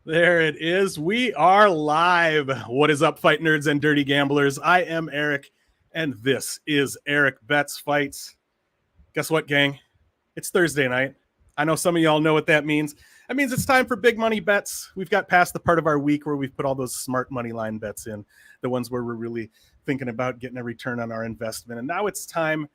There it is. We are live. What is up, fight nerds and dirty gamblers? I am Erik, and this is Erik Bets Fights. Guess what, gang? It's Thursday night. I know some of y'all know what that means. That means it's time for big money bets. We've got past the part of our week where we've put all those smart money line bets in, the ones where we're really thinking about getting a return on our investment. And now it's time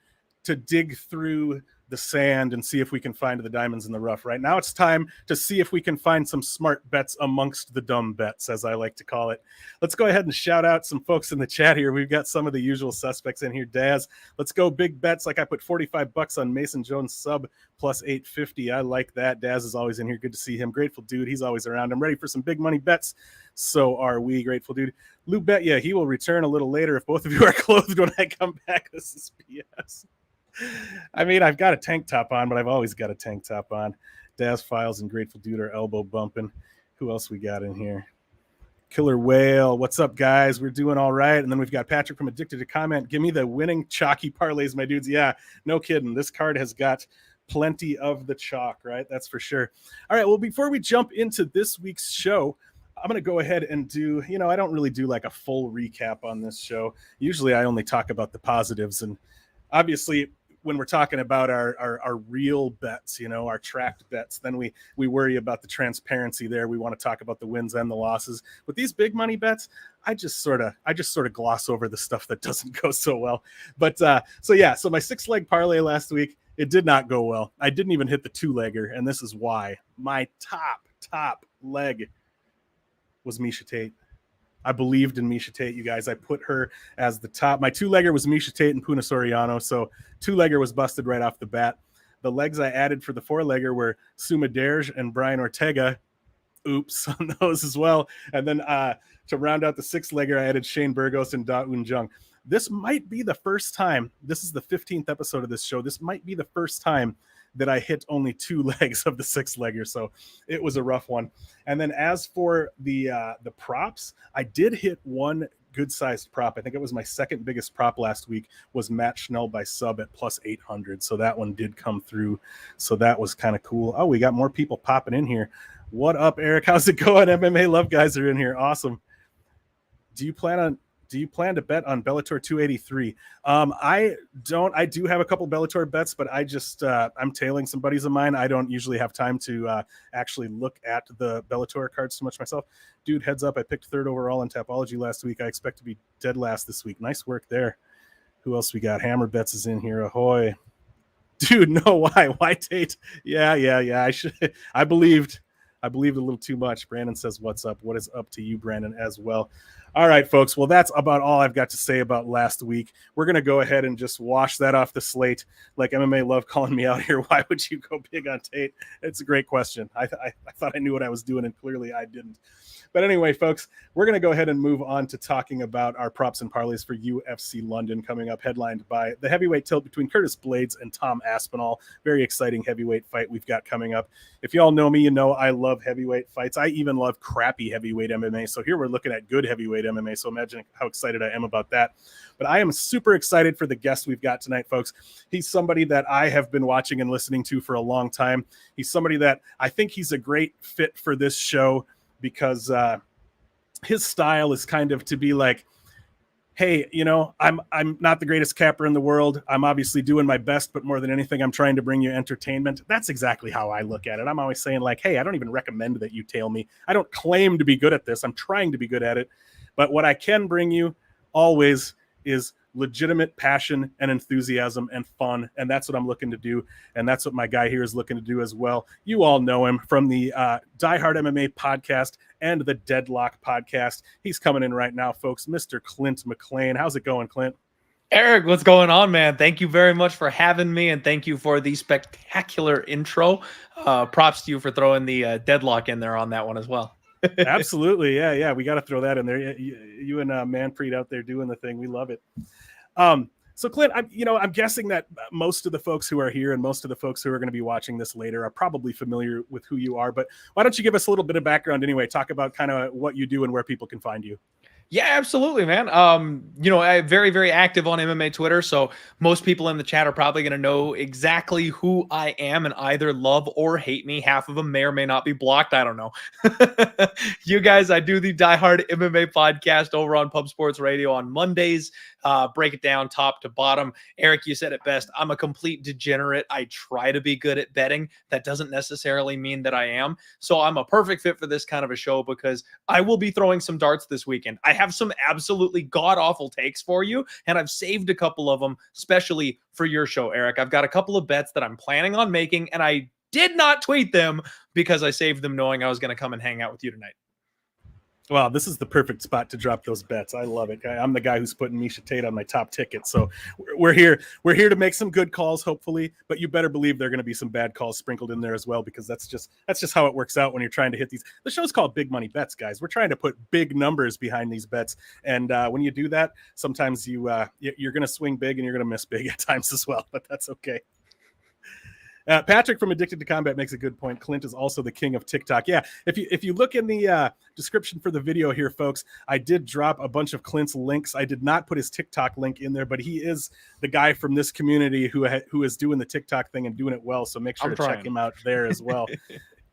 to dig through the sand and see if we can find the diamonds in the rough. Right now it's time to see if we can find some smart bets amongst the dumb bets, as I like to call it. Let's go ahead and shout out some folks in the chat here. We've got some of the usual suspects in here. Daz, let's go big bets. Like I put $45 on Mason Jones sub plus 850. I like that. Daz is always in here. Good to see him. Grateful dude. He's always around. I'm ready for some big money bets. So are we. Grateful dude. Lou bet yeah, he will return a little later if both of you are clothed when I come back. This is BS. I mean, I've got a tank top on, but I've always got a tank top on. Daz Files and Grateful Dude are elbow bumping. Who else we got in here? Killer Whale. What's up, guys? We're doing all right. And then we've got Patrick from Addicted to Comment. Give me the winning chalky parlays, my dudes. Yeah, no kidding. This card has got plenty of the chalk, right? That's for sure. All right, well, before we jump into this week's show, I'm going to go ahead and do, I don't really do like a full recap on this show. Usually I only talk about the positives, and obviously when we're talking about our real bets, our tracked bets, then we worry about the transparency there. We want to talk about the wins and the losses. With these big money bets, I just sort of gloss over the stuff that doesn't go so well. But so my 6-leg parlay last week, it did not go well. I didn't even hit the 2-legger, and this is why. My top leg was Miesha Tate. I believed in Miesha Tate, you guys. I put her as the top. My 2-legger was Miesha Tate and Puna Soriano, so 2-legger was busted right off the bat. The legs I added for the 4-legger were Suma Derj and Brian Ortega. Oops on those as well. And then to round out the 6-legger, I added Shane Burgos and Da Un Jung. This might be the first time. This is the 15th episode of this show. This might be the first time that I hit only 2 legs of the 6-legger, so it was a rough one. And then as for the props, I did hit one good-sized prop. I think it was my second biggest prop last week, was Matt Schnell by sub at plus 800, so that one did come through, so that was kind of cool. Oh, we got more people popping in here. What up, Erik? How's it going? MMA Love guys are in here. Awesome. Do you plan to bet on Bellator 283? I don't. I do have a couple Bellator bets, but I just I'm tailing some buddies of mine. I don't usually have time to actually look at the Bellator cards too much myself. Dude, heads up, I picked 3rd overall in Tapology last week. I expect to be dead last this week. Nice work there. Who else we got? Hammer Bets is in here. Ahoy. Dude, no, why Tate? Yeah. I believed a little too much. Brandon says, what's up? What is up to you, Brandon, as well? All right, folks. Well, that's about all I've got to say about last week. We're going to go ahead and just wash that off the slate. Like MMA Love calling me out here. Why would you go big on Tate? It's a great question. I thought I knew what I was doing, and clearly I didn't. But anyway, folks, we're going to go ahead and move on to talking about our props and parlays for UFC London coming up, headlined by the heavyweight tilt between Curtis Blaydes and Tom Aspinall. Very exciting heavyweight fight we've got coming up. If y'all know me, you know I love heavyweight fights. I even love crappy heavyweight MMA. So here we're looking at good heavyweight MMA. So imagine how excited I am about that. But I am super excited for the guest we've got tonight, folks. He's somebody that I have been watching and listening to for a long time. He's somebody that I think he's a great fit for this show, because his style is kind of to be like, hey, I'm not the greatest capper in the world. I'm obviously doing my best, but more than anything, I'm trying to bring you entertainment. That's exactly how I look at it. I'm always saying like, hey, I don't even recommend that you tail me. I don't claim to be good at this. I'm trying to be good at it. But what I can bring you always is legitimate passion and enthusiasm and fun, and that's what I'm looking to do, and that's what my guy here is looking to do as well. You all know him from the DieHard MMA Podcast and the DeadLock Podcast. He's coming in right now, folks. Mr. Clint MacLean. How's it going, Clint? Erik, what's going on, man? Thank you very much for having me, and thank you for the spectacular intro. Props to you for throwing the DeadLock in there on that one as well. Absolutely. Yeah. We got to throw that in there. You and Manpreet out there doing the thing. We love it. So Clint, I'm guessing that most of the folks who are here and most of the folks who are going to be watching this later are probably familiar with who you are, but why don't you give us a little bit of background anyway? Talk about kind of what you do and where people can find you. Yeah, absolutely, man. I'm very, very active on MMA Twitter, so most people in the chat are probably going to know exactly who I am and either love or hate me. Half of them may or may not be blocked. I don't know. You guys, I do the DieHard MMA podcast over on Pub Sports Radio on Mondays. Break it down top to bottom. Erik, you said it best. I'm a complete degenerate. I try to be good at betting. That doesn't necessarily mean that I am. So I'm a perfect fit for this kind of a show because I will be throwing some darts this weekend. I have some absolutely god-awful takes for you, and I've saved a couple of them, especially for your show, Erik. I've got a couple of bets that I'm planning on making, and I did not tweet them because I saved them knowing I was going to come and hang out with you tonight. Well, this is the perfect spot to drop those bets. I love it. I'm the guy who's putting Miesha Tate on my top ticket. So we're here. We're here to make some good calls, hopefully. But you better believe there are going to be some bad calls sprinkled in there as well, because that's just how it works out when you're trying to hit these. The show's called Big Money Bets, guys. We're trying to put big numbers behind these bets, and when you do that, sometimes you're going to swing big and you're going to miss big at times as well. But that's okay. Patrick from Addicted to Combat makes a good point. Clint is also the king of TikTok. Yeah, if you look in the description for the video here, folks, I did drop a bunch of Clint's links. I did not put his TikTok link in there, but he is the guy from this community who is doing the TikTok thing and doing it well. So make sure to check him out there as well.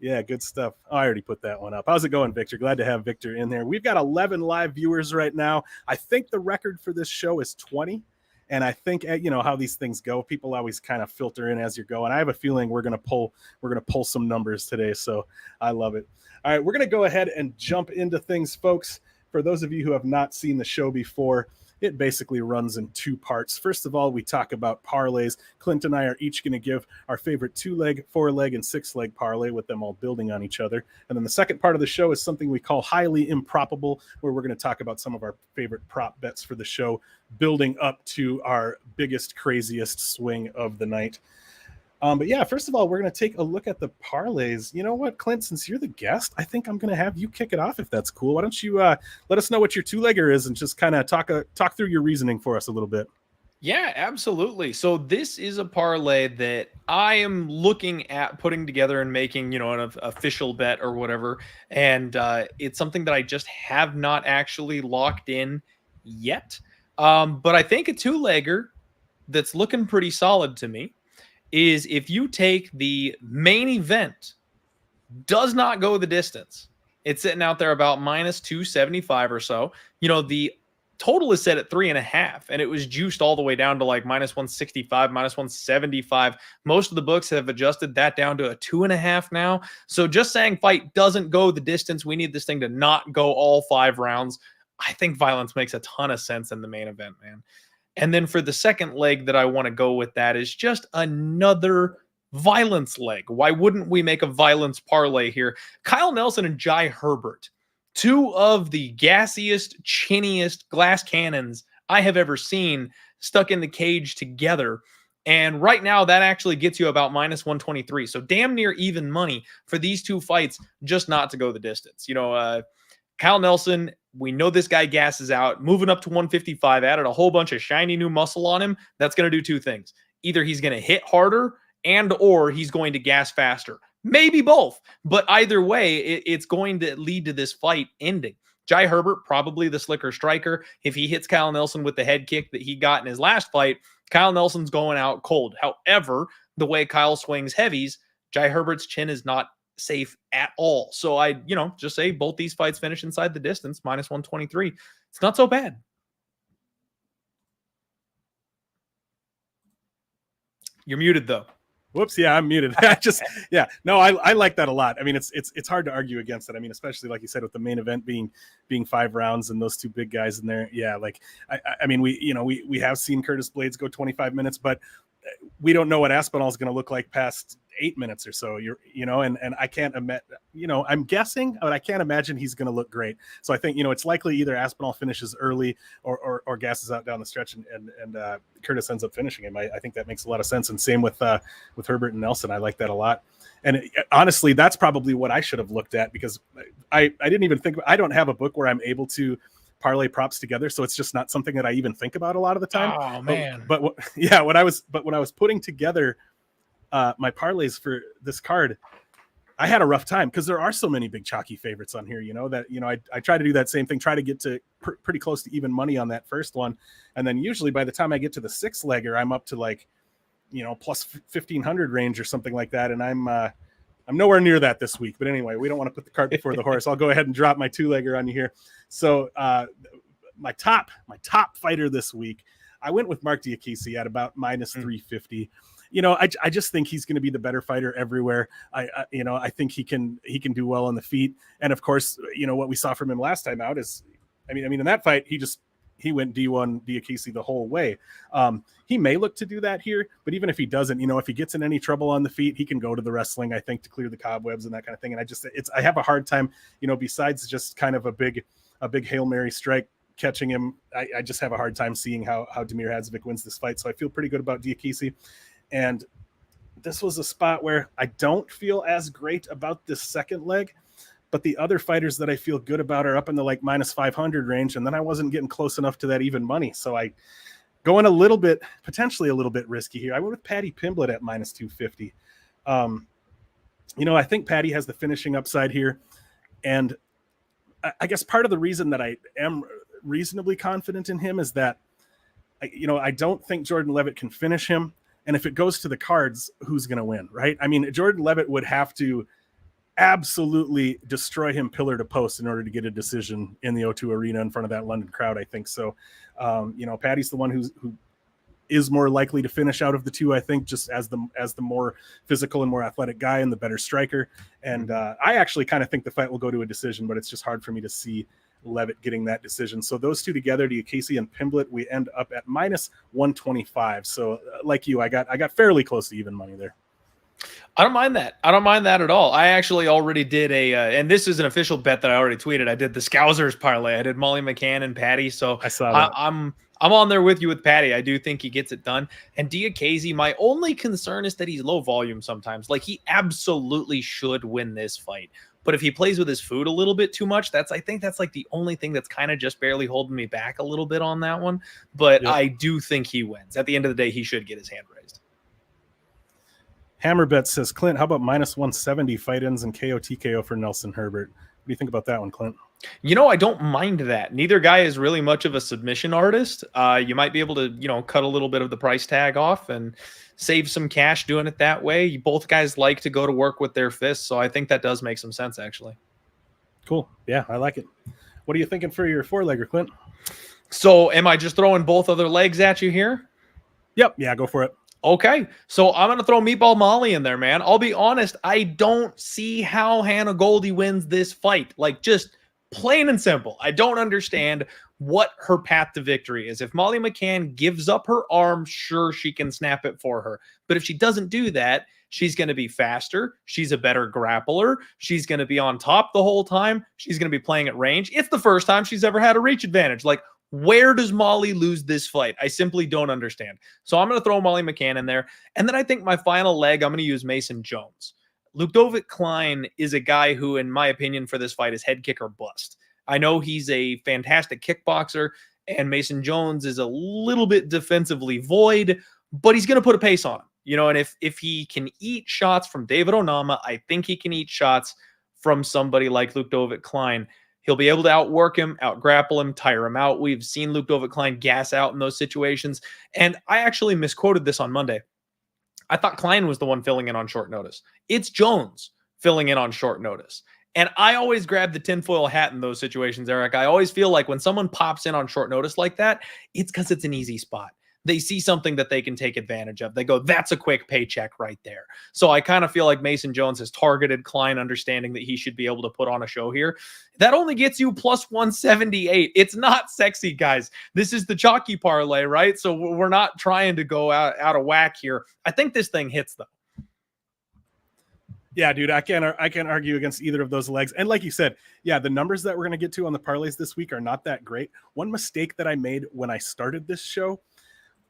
Yeah, good stuff. Oh, I already put that one up. How's it going, Victor? Glad to have Victor in there. We've got 11 live viewers right now. I think the record for this show is 20. And I think, you know, how these things go, people always kind of filter in as you're going. I have a feeling we're going to pull some numbers today. So I love it. All right, we're going to go ahead and jump into things, folks. For those of you who have not seen the show before, it basically runs in two parts. First of all, we talk about parlays. Clint and I are each going to give our favorite 2-leg, 4-leg, and 6-leg parlay, with them all building on each other. And then the second part of the show is something we call highly improbable, where we're going to talk about some of our favorite prop bets for the show, building up to our biggest, craziest swing of the night. But yeah, first of all, we're going to take a look at the parlays. You know what, Clint, since you're the guest, I think I'm going to have you kick it off, if that's cool. Why don't you let us know what your 2-legger is and just kind of talk through your reasoning for us a little bit. Yeah, absolutely. So this is a parlay that I am looking at putting together and making, you know, an official bet or whatever. And it's something that I just have not actually locked in yet. But I think a 2-legger that's looking pretty solid to me is if you take the main event, does not go the distance. It's sitting out there about minus 275 or so. You know, the total is set at 3.5, and it was juiced all the way down to like minus 165, minus 175. Most of the books have adjusted that down to a 2.5 now. So just saying fight doesn't go the distance. We need this thing to not go all 5 rounds. I think violence makes a ton of sense in the main event, man. And then for the second leg that I want to go with, that is just another violence leg. Why wouldn't we make a violence parlay here? Kyle Nelson and Jai Herbert, 2 of the gassiest, chinniest glass cannons I have ever seen, stuck in the cage together. And right now, that actually gets you about minus 123. So damn near even money for these 2 fights, just not to go the distance. You know, Kyle Nelson, we know this guy gasses out, moving up to 155, added a whole bunch of shiny new muscle on him. That's going to do 2 things. Either he's going to hit harder or he's going to gas faster. Maybe both. But either way, it's going to lead to this fight ending. Jai Herbert, probably the slicker striker. If he hits Kyle Nelson with the head kick that he got in his last fight, Kyle Nelson's going out cold. However, the way Kyle swings heavies, Jai Herbert's chin is not safe at all. So I, just say both these fights finish inside the distance, minus 123. It's not so bad. You're muted though. Whoops. Yeah, I'm muted. I like that a lot. I mean, it's hard to argue against it. I mean, especially like you said, with the main event being 5 rounds and those 2 big guys in there. Yeah. Like, I mean, we have seen Curtis Blaydes go 25 minutes, but we don't know what Aspinall is going to look like past 8 minutes or so. And I can't imagine, I'm guessing, but I can't imagine he's going to look great. So I think, it's likely either Aspinall finishes early or gasses out down the stretch and Curtis ends up finishing him. I think that makes a lot of sense. And same with Herbert and Nelson. I like that a lot. And honestly, that's probably what I should have looked at, because I didn't even think, I don't have a book where I'm able to parlay props together, so it's just not something that I even think about a lot of the time. Oh man! But when I was putting together my parlays for this card, I had a rough time because there are so many big chalky favorites on here, that, I try to do that same thing, try to get to pretty close to even money on that first one. And then usually by the time I get to the 6-legger, I'm up to like, plus 1,500 range or something like that. And I'm nowhere near that this week, but anyway, we don't want to put the cart before the horse. I'll go ahead and drop my 2-legger on you here. So my top fighter this week, I went with Mark Diakisi at about minus 350. I just think he's going to be the better fighter everywhere. I think he can do well on the feet. And of course, what we saw from him last time out is, in that fight, he went D1 Diakisi the whole way. He may look to do that here, but even if he doesn't, if he gets in any trouble on the feet, he can go to the wrestling, I think, to clear the cobwebs and that kind of thing. And I have a hard time, besides just kind of a big Hail Mary strike catching him, I just have a hard time seeing how Damir Hadzovic wins this fight. So I feel pretty good about Diakisi. And this was a spot where I don't feel as great about this second leg, but the other fighters that I feel good about are up in the like minus 500 range. And then I wasn't getting close enough to that even money. So I going potentially a little bit risky here. I went with Paddy Pimblett at minus 250. I think Paddy has the finishing upside here. And I guess part of the reason that I am reasonably confident in him is that, I don't think Jordan Levitt can finish him. And if it goes to the cards, who's going to win, right? Jordan Levitt would have to absolutely destroy him pillar to post in order to get a decision in the O2 Arena in front of that London crowd, I think. So, Paddy's the one who is more likely to finish out of the two, I think, just as the more physical and more athletic guy and the better striker. And I actually kind of think the fight will go to a decision, but it's just hard for me to see Levitt getting that decision. So those two together, Diakisi and Pimblett, we end up at minus 125. So like you, I got fairly close to even money there. I don't mind that. I don't mind that at all. I actually already did and this is an official bet that I already tweeted. I did the Scousers parlay. I did Molly McCann and Patty. So I saw that. I'm on there with you with Patty. I do think he gets it done. And Diakisi, my only concern is that he's low volume sometimes. Like, he absolutely should win this fight. But if he plays with his food a little bit too much, I think that's like the only thing that's kind of just barely holding me back a little bit on that one. But yep. I do think he wins. At the end of the day, he should get his hand raised. Hammerbet says, Clint, how about minus 170 fight ins and KO TKO for Nelson Herbert? What do you think about that one, Clint? I don't mind that. Neither guy is really much of a submission artist. You might be able to, cut a little bit of the price tag off and save some cash doing it that way. Both guys like to go to work with their fists, so I think that does make some sense, actually. Cool. Yeah, I like it. What are you thinking for your 4-legger, Clint? So am I just throwing both other legs at you here? Yep. Yeah, go for it. Okay, so I'm going to throw Meatball Molly in there, man. I'll be honest, I don't see how Hannah Goldie wins this fight. Like, just plain and simple. I don't understand what her path to victory is. If Molly McCann gives up her arm, sure, she can snap it for her. But if she doesn't do that, she's going to be faster. She's a better grappler. She's going to be on top the whole time. She's going to be playing at range. It's the first time she's ever had a reach advantage. Like, where does Molly lose this fight? I simply don't understand. So I'm going to throw Molly McCann in there. And then I think my final leg, I'm going to use Mason Jones. Ludovic Klein is a guy who, in my opinion, for this fight is head kick or bust. I know he's a fantastic kickboxer, and Mason Jones is a little bit defensively void, but he's going to put a pace on him. And if he can eat shots from David Onama, I think he can eat shots from somebody like Ludovic Klein. He'll be able to outwork him, outgrapple him, tire him out. We've seen Ludovic Klein gas out in those situations. And I actually misquoted this on Monday. I thought Klein was the one filling in on short notice. It's Jones filling in on short notice. And I always grab the tinfoil hat in those situations, Erik. I always feel like when someone pops in on short notice like that, it's because it's an easy spot. They see something that they can take advantage of. They go, that's a quick paycheck right there. So I kind of feel like Mason Jones has targeted Klein, understanding that he should be able to put on a show here. That only gets you plus 178. It's not sexy, guys. This is the chalky parlay, right? So we're not trying to go out of whack here. I think this thing hits, though. Yeah, dude, I can't argue against either of those legs. And like you said, yeah, the numbers that we're going to get to on the parlays this week are not that great. One mistake that I made when I started this show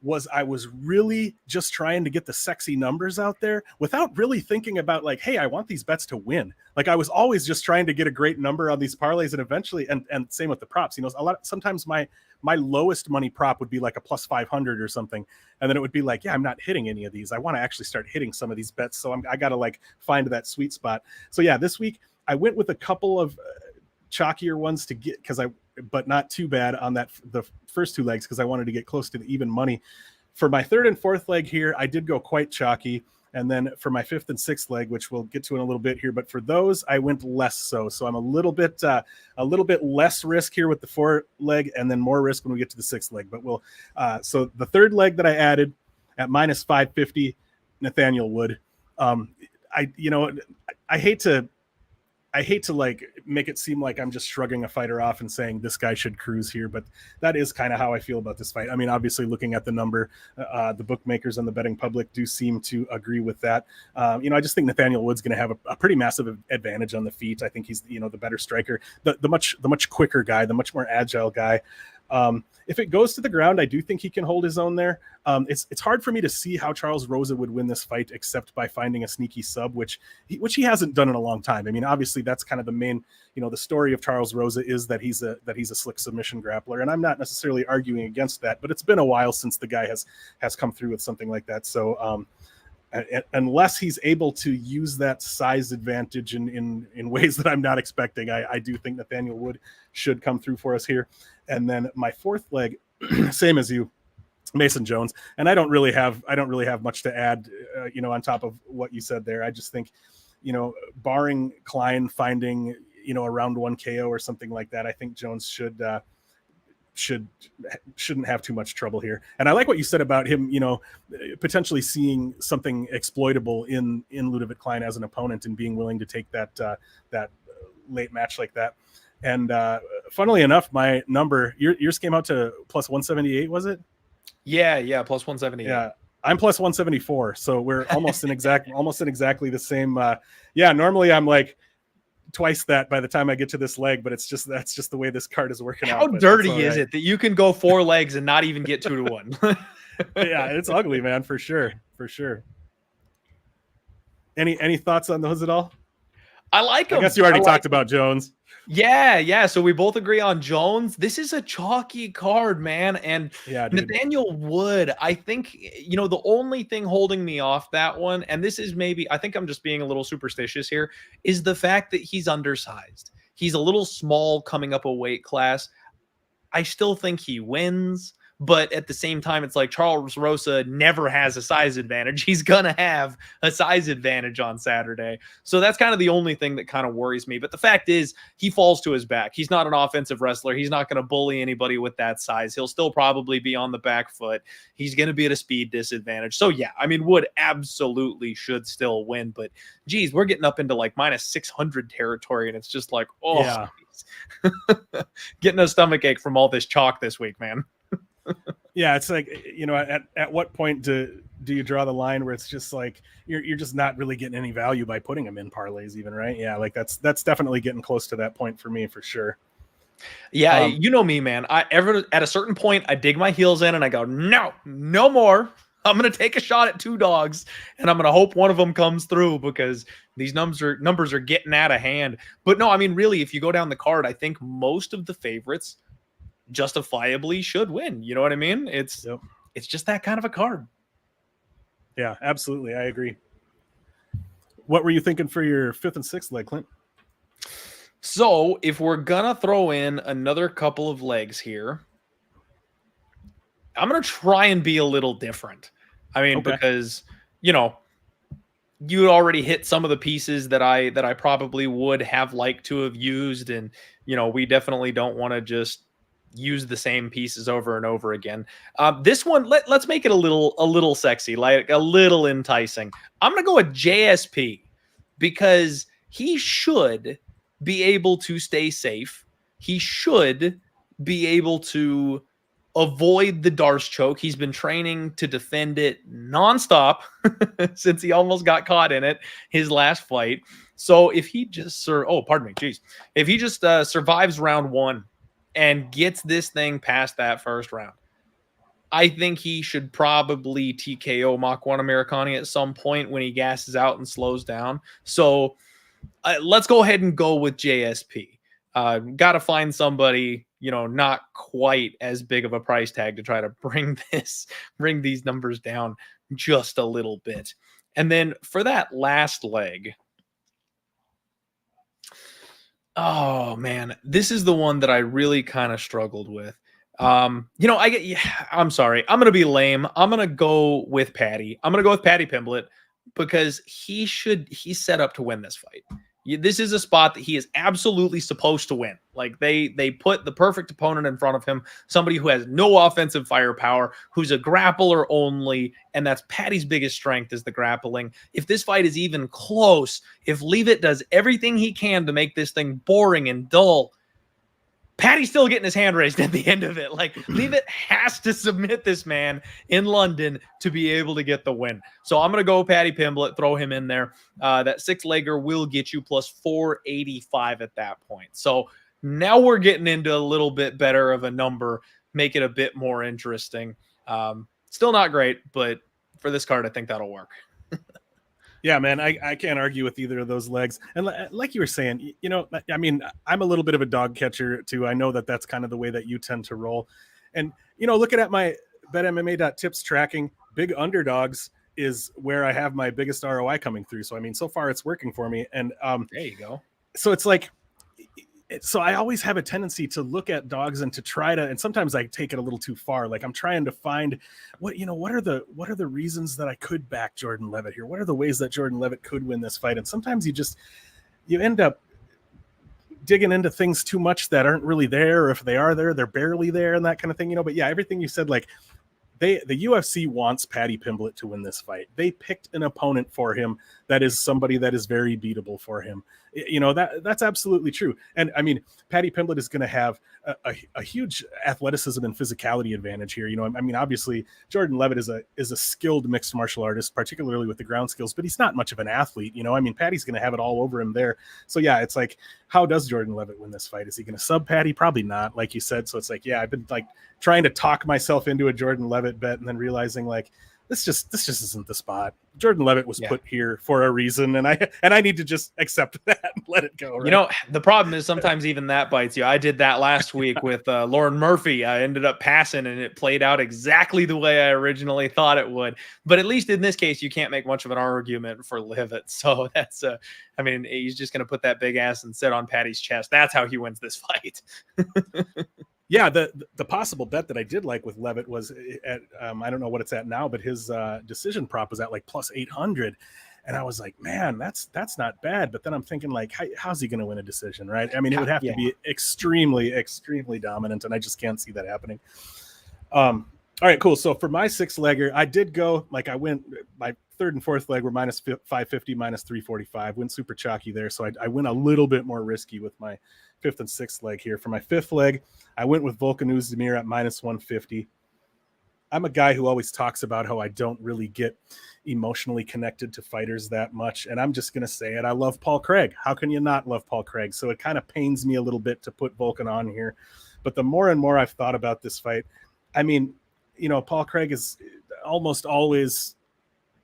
was I was really just trying to get the sexy numbers out there without really thinking about like, hey, I want these bets to win. Like I was always just trying to get a great number on these parlays, and eventually, and same with the props. You know, sometimes my lowest money prop would be like a plus 500 or something, and then it would be like, yeah, I'm not hitting any of these. I want to actually start hitting some of these bets, so I got to like find that sweet spot. So yeah, this week I went with a couple of chalkier ones to get but not too bad on the first two legs because I wanted to get close to the even money. For my third and fourth leg here, I did go quite chalky. And then for my fifth and sixth leg, which we'll get to in a little bit here, but for those I went less so. So I'm a little bit less risk here with the fourth leg, and then more risk when we get to the sixth leg. But so the third leg that I added at minus 550, Nathaniel Wood. I hate to like make it seem like I'm just shrugging a fighter off and saying this guy should cruise here, but that is kind of how I feel about this fight. I mean, obviously looking at the number, the bookmakers and the betting public do seem to agree with that. I just think Nathaniel Wood's going to have a pretty massive advantage on the feet. I think he's, the better striker, the much quicker guy, the much more agile guy. If it goes to the ground, I do think he can hold his own there. It's hard for me to see how Charles Rosa would win this fight except by finding a sneaky sub, which he hasn't done in a long time. I mean, obviously that's kind of the main, the story of Charles Rosa is that he's a slick submission grappler, and I'm not necessarily arguing against that, but it's been a while since the guy has come through with something like that. So unless he's able to use that size advantage in ways that I'm not expecting, I do think Nathaniel Wood should come through for us here. And then my fourth leg, same as you, Mason Jones. And I don't really have much to add, on top of what you said there. I just think, barring Klein finding, a round one KO or something like that, I think Jones shouldn't have too much trouble here. And I like what you said about him, potentially seeing something exploitable in Ludovic Klein as an opponent and being willing to take that late match like that. And funnily enough, my number, yours came out to plus 178, was it? Yeah, plus 178. Yeah, I'm plus 174, so we're almost in exactly the same. Normally I'm like twice that by the time I get to this leg, but that's just the way this card is working out. How dirty is it that you can go 4 legs and not even get 2-1? Yeah, it's ugly, man, for sure. Any thoughts on those at all? I like him. I guess you already talked about Jones. Yeah. So we both agree on Jones. This is a chalky card, man. And yeah, Nathaniel Wood, I think, the only thing holding me off that one, and this is maybe, I think I'm just being a little superstitious here, is the fact that he's undersized. He's a little small coming up a weight class. I still think he wins. But at the same time, it's like Charles Rosa never has a size advantage. He's going to have a size advantage on Saturday. So that's kind of the only thing that kind of worries me. But the fact is, he falls to his back. He's not an offensive wrestler. He's not going to bully anybody with that size. He'll still probably be on the back foot. He's going to be at a speed disadvantage. So yeah, I mean, Wood absolutely should still win. But geez, we're getting up into like minus 600 territory. And it's just like, oh, yeah. Getting a stomach ache from all this chalk this week, man. Yeah, it's like, at what point do you draw the line where it's just like you're just not really getting any value by putting them in parlays even, right? Yeah, like that's definitely getting close to that point for me for sure. Yeah, you know me, man. At a certain point, I dig my heels in and I go, no more. I'm going to take a shot at 2 dogs and I'm going to hope one of them comes through because these numbers are getting out of hand. But no, I mean, really, if you go down the card, I think most of the favorites justifiably should win. You know what I mean? It's just that kind of a card. Yeah, absolutely. I agree. What were you thinking for your 5th and 6th leg, Clint? So if we're gonna throw in another couple of legs here, I'm gonna try and be a little different. I mean, because you already hit some of the pieces that I probably would have liked to have used, and we definitely don't want to just use the same pieces over and over again. This one, let's make it a little sexy, like a little enticing. I'm gonna go with JSP because he should be able to stay safe. He should be able to avoid the Darce choke. He's been training to defend it nonstop since he almost got caught in it his last fight. So if he just if he just survives round 1 and gets this thing past that first round, I think he should probably TKO Mach 1 Americani at some point when he gasses out and slows down. So let's go ahead and go with JSP. Got to find somebody, not quite as big of a price tag to try to bring these numbers down just a little bit. And then for that last leg, oh man, this is the one that I really kind of struggled with. I'm sorry. I'm going to be lame. I'm going to go with Paddy. I'm going to go with Paddy Pimblett because he's set up to win this fight. This is a spot that he is absolutely supposed to win. Like they put the perfect opponent in front of him, somebody who has no offensive firepower, who's a grappler only, and that's Paddy's biggest strength is the grappling. If this fight is even close, if Leavitt does everything he can to make this thing boring and dull, Paddy's still getting his hand raised at the end of it. Like, Leavitt has to submit this man in London to be able to get the win. So I'm going to go Paddy Pimblett, throw him in there. That 6-legger will get you plus 485 at that point. So now we're getting into a little bit better of a number, make it a bit more interesting. Still not great, but for this card, I think that'll work. Yeah, man, I can't argue with either of those legs. And like you were saying, I mean, I'm a little bit of a dog catcher too. I know that that's kind of the way that you tend to roll. And, looking at my betmma.tips tracking, Big Underdogs is where I have my biggest ROI coming through. So, I mean, so far it's working for me. And there you go. So it's like, so I always have a tendency to look at dogs and to try to, and sometimes I take it a little too far. Like I'm trying to find what are the reasons that I could back Jordan Leavitt here? What are the ways that Jordan Leavitt could win this fight? And sometimes you end up digging into things too much that aren't really there, or if they are there, they're barely there and that kind of thing, but yeah, everything you said, like the UFC wants Paddy Pimblett to win this fight. They picked an opponent for him that is somebody that is very beatable for him. That's absolutely true. And I mean, Paddy Pimblett is going to have a huge athleticism and physicality advantage here. I mean, obviously Jordan Leavitt is a skilled mixed martial artist, particularly with the ground skills, but he's not much of an athlete. I mean, Paddy's going to have it all over him there. So yeah, it's like, how does Jordan Leavitt win this fight? Is he going to sub Paddy? Probably not, like you said. So it's like, yeah, I've been like trying to talk myself into a Jordan Leavitt bet and then realizing like, this just isn't the spot. Jordan Leavitt was put here for a reason, and I need to just accept that and let it go. Right? The problem is sometimes even that bites you. I did that last week with Lauren Murphy. I ended up passing, and it played out exactly the way I originally thought it would. But at least in this case, you can't make much of an argument for Leavitt. So that's, I mean, he's just going to put that big ass and sit on Paddy's chest. That's how he wins this fight. Yeah, the possible bet that I did like with Leavitt was at I don't know what it's at now, but his decision prop was at like plus 800, and I was like, man, that's not bad. But then I'm thinking like, how's he going to win a decision, right? I mean, it would have to be extremely, extremely dominant, and I just can't see that happening. All right, cool. So for my 6-legger, I did go like I went my third and fourth leg were minus 550, minus 345. Went super chalky there, so I went a little bit more risky with my 5th and 6th leg here. For my 5th leg, I went with Volkan Oezdemir at minus 150. I'm a guy who always talks about how I don't really get emotionally connected to fighters that much, and I'm just going to say it. I love Paul Craig. How can you not love Paul Craig? So it kind of pains me a little bit to put Volkan on here. But the more and more I've thought about this fight, I mean, Paul Craig is almost always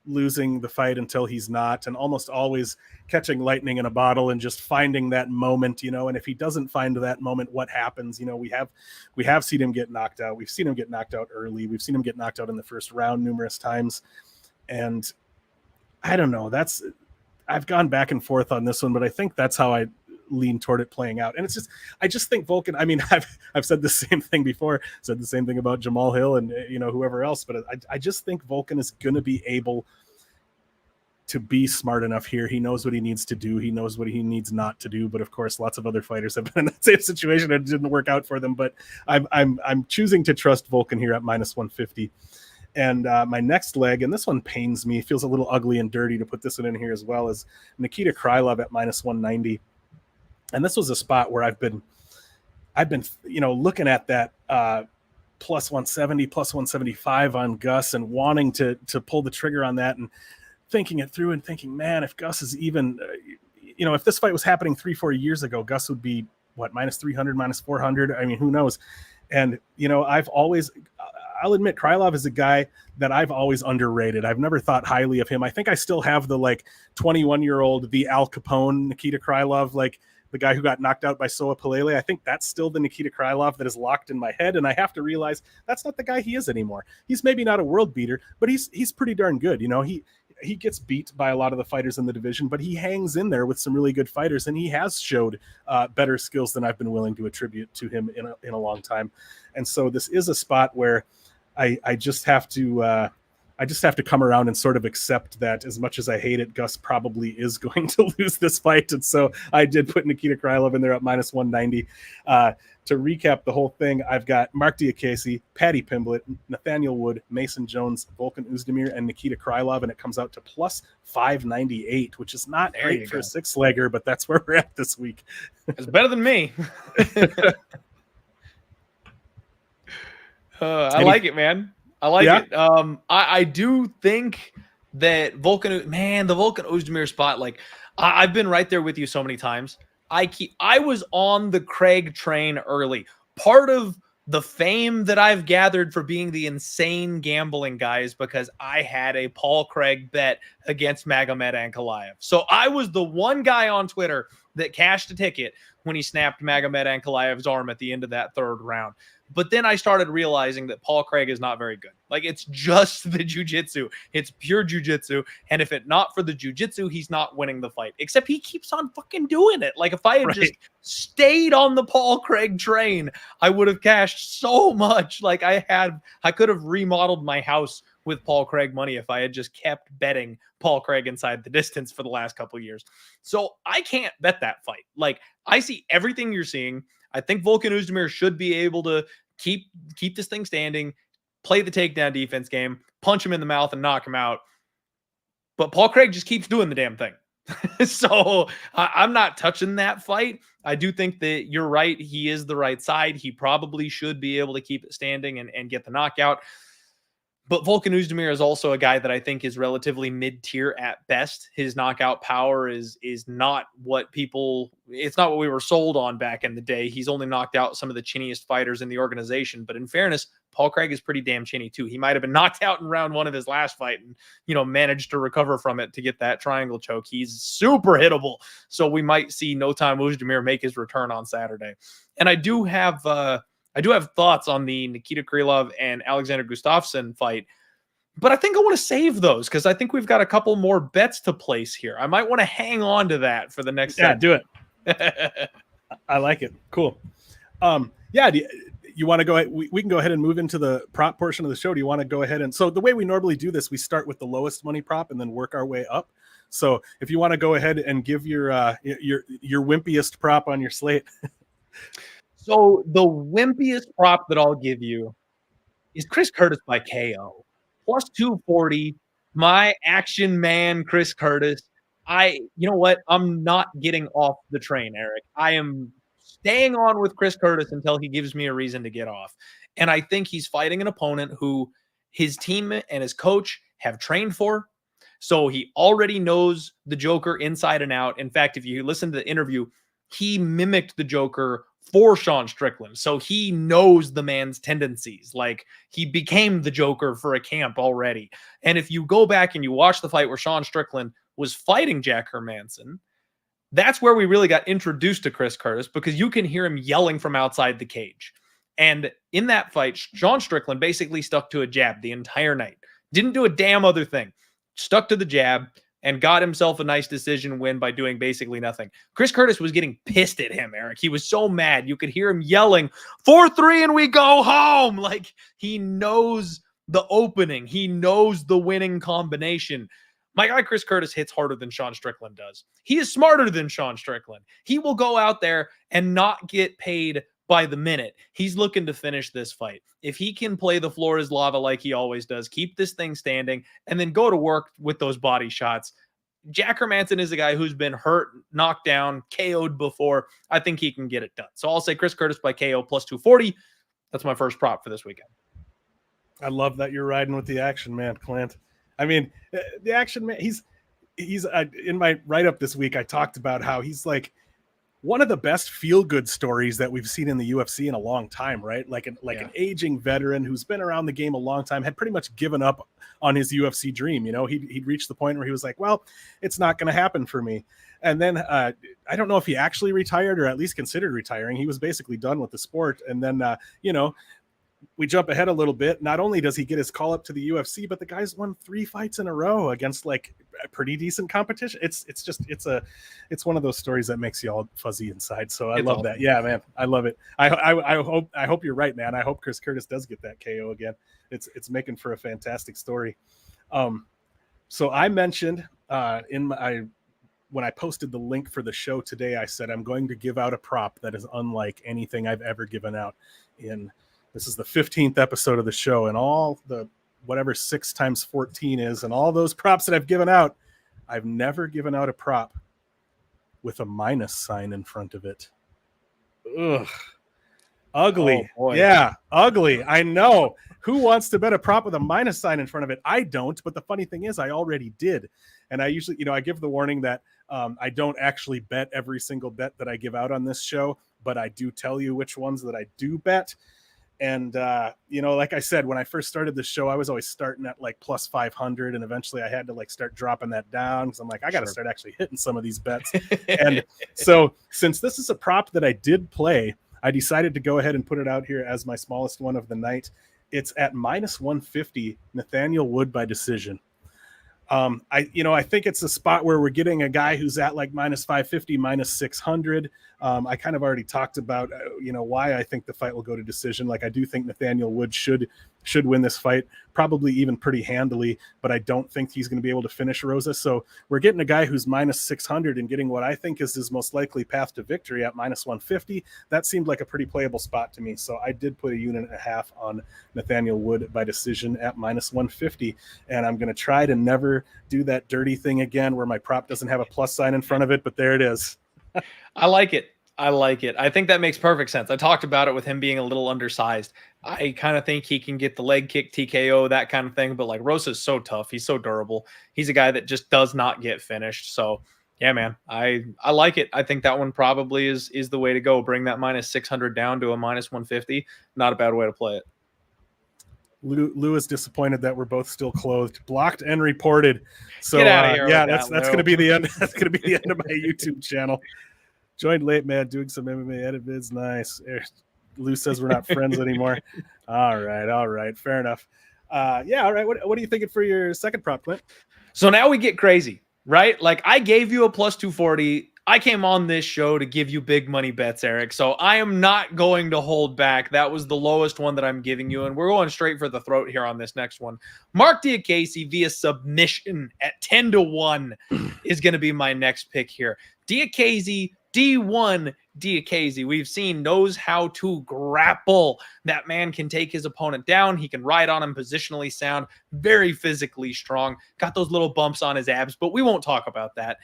losing the fight until he's not, and almost always catching lightning in a bottle and just finding that moment, and if he doesn't find that moment, what happens? We have seen him get knocked out. We've seen him get knocked out early. We've seen him get knocked out in the first round numerous times. And I don't know, I've gone back and forth on this one, but I think that's how I lean toward it playing out. And I just think Volkan, I mean, I've said the same thing before, said the same thing about Jamal Hill and, whoever else, but I just think Volkan is going to be able to be smart enough here. He knows what he needs to do. He knows what he needs not to do. But of course, lots of other fighters have been in that same situation and it didn't work out for them. But I'm choosing to trust Volkan here at minus 150. And my next leg, and this one pains me, feels a little ugly and dirty to put this one in here as well, is Nikita Krylov at minus 190. And this was a spot where I've been looking at that plus 170, plus 175 on Gus and wanting to pull the trigger on that and thinking it through and thinking, man, if Gus is even, if this fight was happening 3-4 years ago, Gus would be minus 300, minus 400. I mean, who knows? And, I'll I'll admit Krylov is a guy that I've always underrated. I've never thought highly of him. I think I still have the 21-year-old, the Al Capone Nikita Krylov, like the guy who got knocked out by Soa Palele. I think that's still the Nikita Krylov that is locked in my head, and I have to realize that's not the guy he is anymore. He's maybe not a world beater, but he's pretty darn good. He gets beat by a lot of the fighters in the division, but he hangs in there with some really good fighters, and he has showed better skills than I've been willing to attribute to him in a long time. And so this is a spot where I just have to come around and sort of accept that as much as I hate it, Gus probably is going to lose this fight. And so I did put Nikita Krylov in there at minus 190. To recap the whole thing, I've got Mark Diakese, Paddy Pimblett, Nathaniel Wood, Mason Jones, Volkan Oezdemir, and Nikita Krylov, and it comes out to plus 598, which is not great for a six-legger, but that's where we're at this week. It's better than me. I like it, man. I like it. I do think that the Volkan Oezdemir spot, I've been right there with you so many times. I was on the Craig train early. Part of the fame that I've gathered for being the insane gambling guy is because I had a Paul Craig bet against Magomed Ankalaev. So I was the one guy on Twitter that cashed a ticket when he snapped Magomed Ankalaev's arm at the end of that third round. But then I started realizing that Paul Craig is not very good. It's just the jiu-jitsu. It's pure jiu-jitsu. And if it not for the jiu-jitsu, he's not winning the fight. Except he keeps on fucking doing it. If I had just stayed on the Paul Craig train, I would have cashed so much. I could have remodeled my house with Paul Craig money if I had just kept betting Paul Craig inside the distance for the last couple of years. So I can't bet that fight. I see everything you're seeing. I think Volkan Oezdemir should be able to keep this thing standing, play the takedown defense game, punch him in the mouth and knock him out. But Paul Craig just keeps doing the damn thing. So I'm not touching that fight. I do think that you're right. He is the right side. He probably should be able to keep it standing and get the knockout. But Volkan Oezdemir is also a guy that I think is relatively mid-tier at best. His knockout power is not what it's not what we were sold on back in the day. He's only knocked out some of the chinniest fighters in the organization. But in fairness, Paul Craig is pretty damn chinny too. He might have been knocked out in round one of his last fight and, managed to recover from it to get that triangle choke. He's super hittable. So we might see No Time Oezdemir make his return on Saturday. And I do have thoughts on the Nikita Krylov and Alexander Gustafsson fight, but I think I want to save those because I think we've got a couple more bets to place here. I might want to hang on to that for the next set. Do it. I like it. Cool. You want to go ahead? We can go ahead and move into the prop portion of the show. Do you want to go ahead? And so the way we normally do this, we start with the lowest money prop and then work our way up. So if you want to go ahead and give your wimpiest prop on your slate. So the wimpiest prop that I'll give you is Chris Curtis by KO. Plus 240. My action man, Chris Curtis. You know what? I'm not getting off the train, Erik. I am staying on with Chris Curtis until he gives me a reason to get off. And I think he's fighting an opponent who his team and his coach have trained for. So he already knows the Joker inside and out. In fact, if you listen to the interview, he mimicked the Joker for Sean Strickland. So he knows the man's tendencies. He became the Joker for a camp already. And if you go back and you watch the fight where Sean Strickland was fighting Jack Hermanson, that's where we really got introduced to Chris Curtis because you can hear him yelling from outside the cage. And in that fight, Sean Strickland basically stuck to a jab the entire night. Didn't do a damn other thing. Stuck to the jab and got himself a nice decision win by doing basically nothing. Chris Curtis was getting pissed at him, Erik. He was so mad. You could hear him yelling, 4-3 and we go home. He knows the opening. He knows the winning combination. My guy Chris Curtis hits harder than Sean Strickland does. He is smarter than Sean Strickland. He will go out there and not get paid by the minute. He's looking to finish this fight. If he can play the floor is lava like he always does, keep this thing standing, and then go to work with those body shots. Jack Hermanson is a guy who's been hurt, knocked down, KO'd before. I think he can get it done. So I'll say Chris Curtis by KO plus 240. That's my first prop for this weekend. I love that you're riding with the action man, Clint. I mean, the action man, he's in my write-up this week, I talked about how he's one of the best feel-good stories that we've seen in the UFC in a long time, right? Like an aging veteran who's been around the game a long time, had pretty much given up on his UFC dream. You know, he'd reached the point where he was like, well, it's not going to happen for me. And then I don't know if he actually retired or at least considered retiring. He was basically done with the sport. And then, we jump ahead a little bit. Not only does he get his call up to the UFC, but the guy's won 3 fights in a row against like a pretty decent competition. It's one of those stories that makes you all fuzzy inside. So I love that. Yeah, man, I love it. I hope you're right, man. I hope Chris Curtis does get that KO again. It's making for a fantastic story. So I mentioned when I posted the link for the show today, I said I'm going to give out a prop that is unlike anything I've ever given out in. This is the 15th episode of the show, and all the whatever 6 times 14 is, and all those props that I've given out, I've never given out a prop with a minus sign in front of it. Ugh. Ugly. Oh, yeah, ugly. I know. Who wants to bet a prop with a minus sign in front of it? I don't, but the funny thing is I already did. And I usually, I give the warning that I don't actually bet every single bet that I give out on this show, but I do tell you which ones that I do bet. And, like I said, when I first started the show, I was always starting at like plus 500. And eventually I had to like start dropping that down because I'm like, I got to start actually hitting some of these bets. And so since this is a prop that I did play, I decided to go ahead and put it out here as my smallest one of the night. It's at minus 150, Nathaniel Wood by decision. I think it's a spot where we're getting a guy who's at like minus 550, minus 600. I kind of already talked about, why I think the fight will go to decision. Like I do think Nathaniel Wood should win this fight, probably even pretty handily, but I don't think he's going to be able to finish Rosa. So we're getting a guy who's minus 600 and getting what I think is his most likely path to victory at minus 150. That seemed like a pretty playable spot to me. So I did put a unit and a half on Nathaniel Wood by decision at minus 150. And I'm going to try to never do that dirty thing again where my prop doesn't have a plus sign in front of it, but there it is. I like it. I think that makes perfect sense. I talked about it with him being a little undersized. I kind of think he can get the leg kick, TKO, that kind of thing. But like Rosa's so tough. He's so durable. He's a guy that just does not get finished. So yeah, man, I like it. I think that one probably is the way to go. Bring that minus 600 down to a minus 150. Not a bad way to play it. Lou is disappointed that we're both still clothed, blocked and reported. So Get out of here that's going to be the end. That's going to be the end of my YouTube channel. Joined late, man, doing some MMA edit vids. Nice. Lou says we're not friends anymore. All right. Fair enough. All right. What are you thinking for your second prop, Clint? So now we get crazy, right? Like I gave you a plus 240. I came on this show to give you big money bets, Erik. So I am not going to hold back. That was the lowest one that I'm giving you. And we're going straight for the throat here on this next one. Mark Diakese via submission at 10-1 is going to be my next pick here. Diakese, D1 Diakese, we've seen, knows how to grapple. That man can take his opponent down. He can ride on him, positionally sound, very physically strong. Got those little bumps on his abs, but we won't talk about that.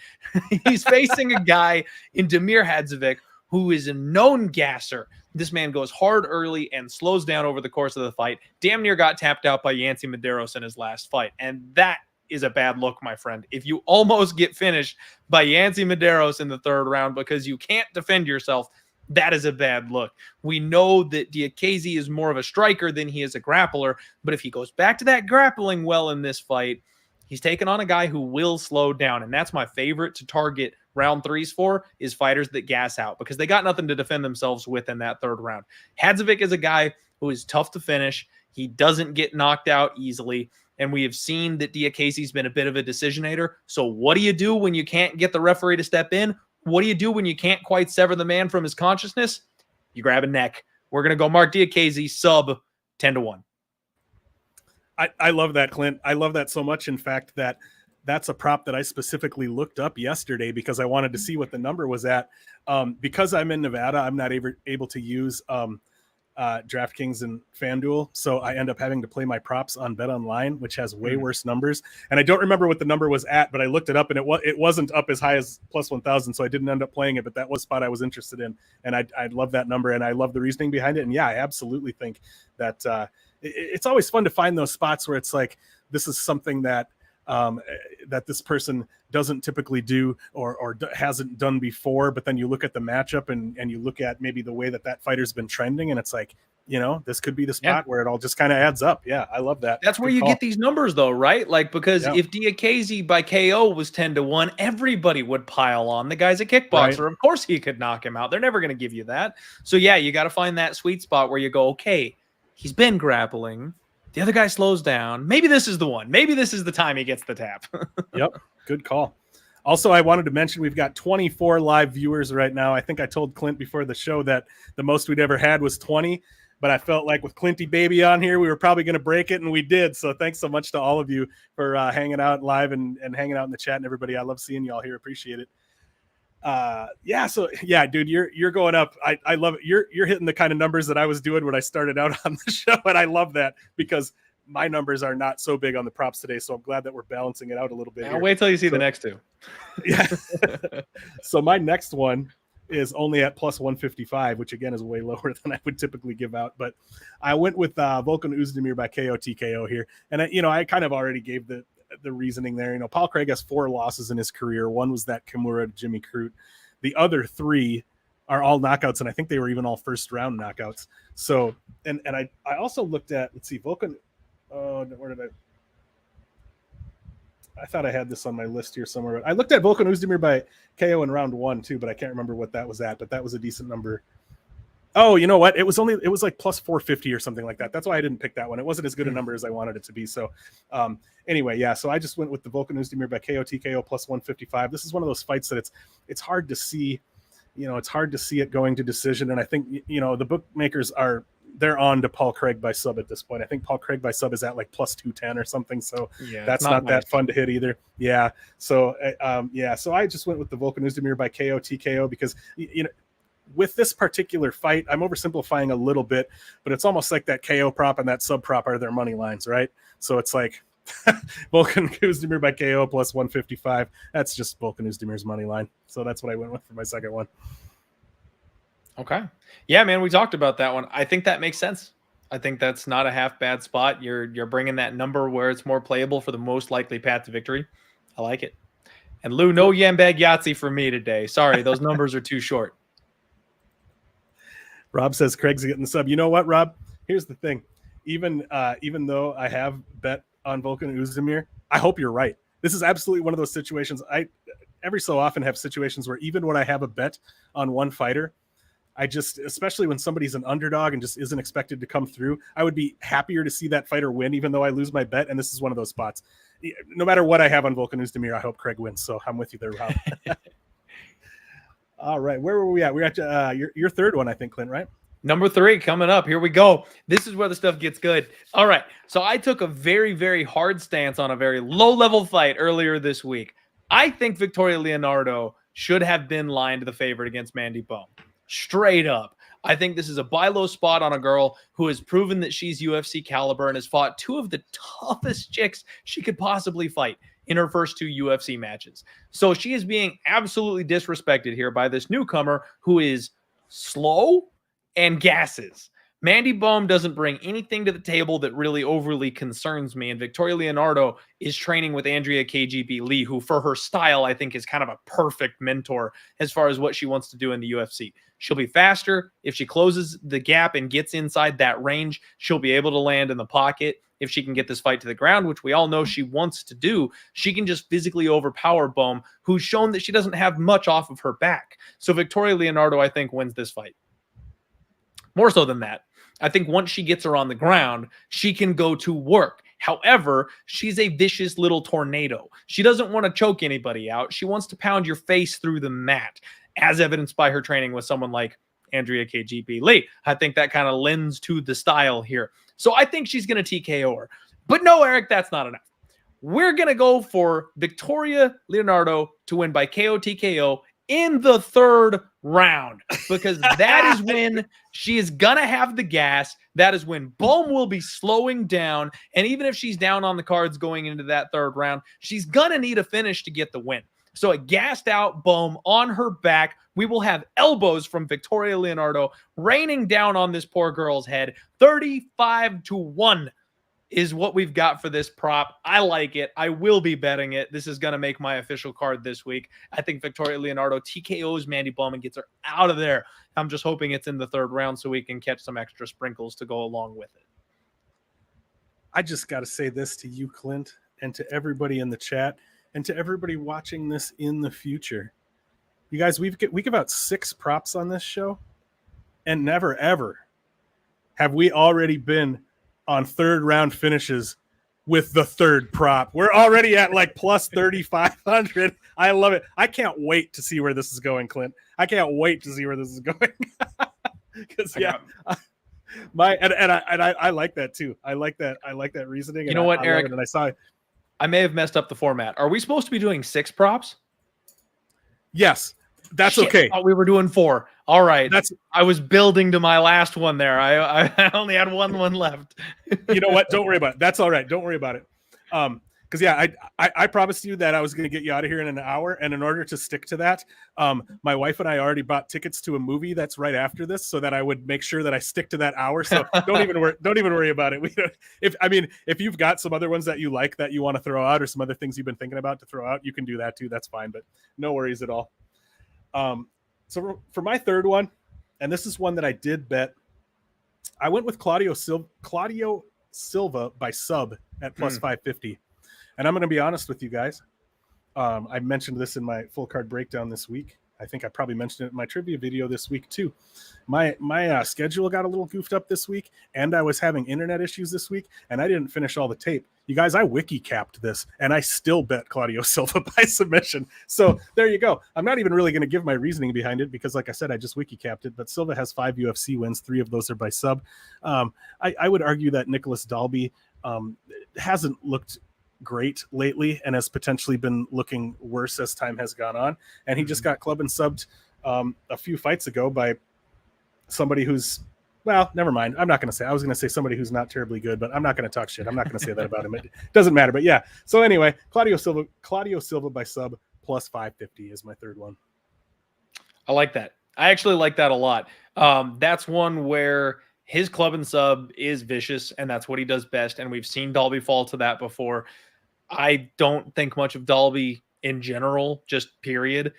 He's facing a guy in Damir Hadzovic who is a known gasser. This man goes hard early and slows down over the course of the fight. Damn near got tapped out by Yancy Medeiros in his last fight, and that is a bad look, my friend. If you almost get finished by Yancy Medeiros in the third round because you can't defend yourself, that is a bad look. We know that Diakese is more of a striker than he is a grappler, but if he goes back to that grappling well in this fight, he's taking on a guy who will slow down, and that's my favorite to target round threes for, is fighters that gas out because they got nothing to defend themselves with in that third round. Hadzovic is a guy who is tough to finish. He doesn't get knocked out easily. And we have seen that Diakese's been a bit of a decisionator. So what do you do when you can't get the referee to step in? What do you do when you can't quite sever the man from his consciousness? You grab a neck. We're going to go Mark Diakese sub 10-1. I love that, Clint. I love that so much. In fact, that's a prop that I specifically looked up yesterday because I wanted to see what the number was at. Because I'm in Nevada, I'm not able to use DraftKings and FanDuel, so I end up having to play my props on BetOnline, which has way worse numbers. And I don't remember what the number was at, but I looked it up, and it wasn't up as high as plus 1,000, so I didn't end up playing it. But that was a spot I was interested in, and I love that number, and I love the reasoning behind it. And yeah, I absolutely think that it's always fun to find those spots where it's like this is something that that this person doesn't typically do or hasn't done before. But then you look at the matchup and you look at maybe the way that fighter's been trending, and it's like, this could be the spot where it all just kind of adds up. Yeah, I love that. That's where you get these numbers, though, right? Like, because if Diakaze by KO was 10-1, everybody would pile on. The guy's a kickboxer. Right. Of course he could knock him out. They're never going to give you that. So, yeah, you got to find that sweet spot where you go, okay, he's been grappling. The other guy slows down. Maybe this is the one. Maybe this is the time he gets the tap. Yep, good call. Also, I wanted to mention we've got 24 live viewers right now. I think I told Clint before the show that the most we'd ever had was 20. But I felt like with Clinty Baby on here, we were probably going to break it, and we did. So thanks so much to all of you for hanging out live and hanging out in the chat, and everybody. I love seeing you all here. Appreciate it. Dude, you're going up. I love it. You're hitting the kind of numbers that I was doing when I started out on the show, and I love that because my numbers are not so big on the props today. So I'm glad that we're balancing it out a little bit. I'll wait till you see the next two. Yeah. So my next one is only at plus 155, which again is way lower than I would typically give out. But I went with Volkan Oezdemir by KO TKO here. And I kind of already gave the reasoning there. Paul Craig has 4 losses in his career. One was that Kimura to Jimmy Crute. The other 3 are all knockouts, and I think they were even all first round knockouts. So, and I also looked at, let's see, Volkan. Where did I thought I had this on my list here somewhere. But I looked at Volkan Oezdemir by KO in round 1 too, but I can't remember what that was at. But that was a decent number. Oh, you know what? It was like plus 450 or something like that. That's why I didn't pick that one. It wasn't as good a number as I wanted it to be. So anyway, yeah. So I just went with the Volkan Oezdemir by KO TKO plus 155. This is one of those fights that it's hard to see. It's hard to see it going to decision. And I think the bookmakers they're on to Paul Craig by sub at this point. I think Paul Craig by sub is at like plus 210 or something. So that's not that fun to hit either. Yeah. So, so I just went with the Volkan Oezdemir by KO TKO because, with this particular fight, I'm oversimplifying a little bit, but it's almost like that KO prop and that sub prop are their money lines, right? So it's like Volkan Oezdemir by KO plus 155. That's just Volkan Oezdemir's money line. So that's what I went with for my second one. Okay. Yeah, man, we talked about that one. I think that makes sense. I think that's not a half bad spot. You're bringing that number where it's more playable for the most likely path to victory. I like it. And Lou, no Yambag Yahtzee for me today. Sorry, those numbers are too short. Rob says Craig's getting the sub. You know what, Rob? Here's the thing. Even though I have bet on Volkan Oezdemir, I hope you're right. This is absolutely one of those situations. I every so often have situations where even when I have a bet on one fighter, I just, especially when somebody's an underdog and just isn't expected to come through, I would be happier to see that fighter win, even though I lose my bet. And this is one of those spots. No matter what I have on Volkan Oezdemir, I hope Craig wins. So I'm with you there, Rob. All right. Where were we at? We're at your third one, I think, Clint, right? Number 3 coming up. Here we go. This is where the stuff gets good. All right. So I took a very, very hard stance on a very low-level fight earlier this week. I think Victoria Leonardo should have been lined the favorite against Mandy Bohm. Straight up. I think this is a buy low spot on a girl who has proven that she's UFC caliber and has fought 2 of the toughest chicks she could possibly fight in her first 2 UFC matches. So she is being absolutely disrespected here by this newcomer who is slow and gasses. Mandy Bohm doesn't bring anything to the table that really overly concerns me. And Victoria Leonardo is training with Andrea KGB Lee, who for her style, I think is kind of a perfect mentor as far as what she wants to do in the UFC. She'll be faster. If she closes the gap and gets inside that range, she'll be able to land in the pocket. If she can get this fight to the ground, which we all know she wants to do, she can just physically overpower Bohm, who's shown that she doesn't have much off of her back. So Victoria Leonardo, I think, wins this fight. More so than that, I think once she gets her on the ground, she can go to work. However, she's a vicious little tornado. She doesn't want to choke anybody out. She wants to pound your face through the mat, as evidenced by her training with someone like Andrea KGB Lee. I think that kind of lends to the style here. So I think she's going to TKO her. But no, Erik, that's not enough. We're going to go for Victoria Leonardo to win by KO TKO in the 3rd round, because that is when she is going to have the gas. That is when Bohm will be slowing down. And even if she's down on the cards going into that 3rd round, she's going to need a finish to get the win. So a gassed out Bohm on her back. We will have elbows from Victoria Leonardo raining down on this poor girl's head. 35-1 is what we've got for this prop. I like it. I will be betting it. This is going to make my official card this week. I think Victoria Leonardo TKOs Mandy Bowman, gets her out of there. I'm just hoping it's in the third round so we can catch some extra sprinkles to go along with it. I just got to say this to you, Clint, and to everybody in the chat, and to everybody watching this in the future. You guys, we give out 6 props on this show, and never, ever have we already been on third round finishes with the third prop. We're already at like plus 3,500. I love it. I can't wait to see where this is going, Clint. I can't wait to see where this is going. Because I like that too. I like that reasoning. You know what, Eric? And I may have messed up the format. Are we supposed to be doing 6 props? Yes. That's Shit, okay. I thought we were doing 4. All right. I was building to my last one there. I only had one left. You know what? Don't worry about it. That's all right. Don't worry about it. Because I promised you that I was going to get you out of here in an hour, and in order to stick to that, my wife and I already bought tickets to a movie that's right after this, so that I would make sure that I stick to that hour. So don't even worry about it. If you've got some other ones that you like that you want to throw out, or some other things you've been thinking about to throw out, you can do that too. That's fine, but no worries at all. So for my third one, and this is one that I did bet, I went with Claudio Silva by sub at plus 550. And I'm going to be honest with you guys. I mentioned this in my full card breakdown this week. I think I probably mentioned it in my trivia video this week too. My schedule got a little goofed up this week, and I was having internet issues this week, and I didn't finish all the tape. You guys, I wiki capped this, and I still bet Claudio Silva by submission. So there you go. I'm not even really going to give my reasoning behind it because, like I said, I just wiki capped it. But Silva has 5 UFC wins. 3 of those are by sub. I would argue that Nicholas Dalby hasn't looked great lately and has potentially been looking worse as time has gone on. And he just got club and subbed a few fights ago by somebody who's, well, never mind. I'm not going to say, I was going to say somebody who's not terribly good, but I'm not going to talk shit. I'm not going to say that about him. It doesn't matter. But yeah. So anyway, Claudio Silva by sub plus 550 is my third one. I like that. I actually like that a lot. That's one where his club and sub is vicious, and that's what he does best. And we've seen Dalby fall to that before. I don't think much of Dalby in general, just period.